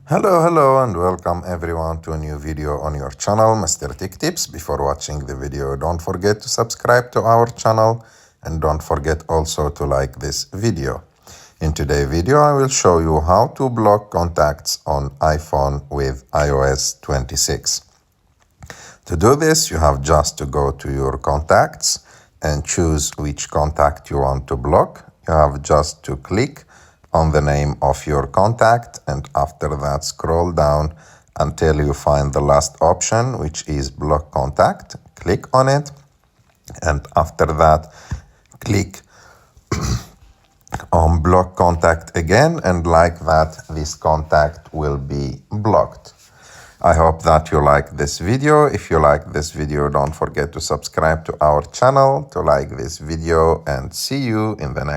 Hello, and welcome everyone to a new video on your channel, Mr. Tech Tips. Before watching the video, don't forget to subscribe to our channel and don't forget also to like this video. In today's video, I will show you how to block contacts on iPhone with iOS 26. To do this, you have just to go to your contacts and choose which contact you want to block. You have just to click on the name of your contact, and after that scroll down until you find the last option, which is block contact. Click on it, and after that click on block contact again, and like that this contact will be blocked. I hope that you like this video. If you like this video, don't forget to subscribe to our channel, to like this video, and see you in the next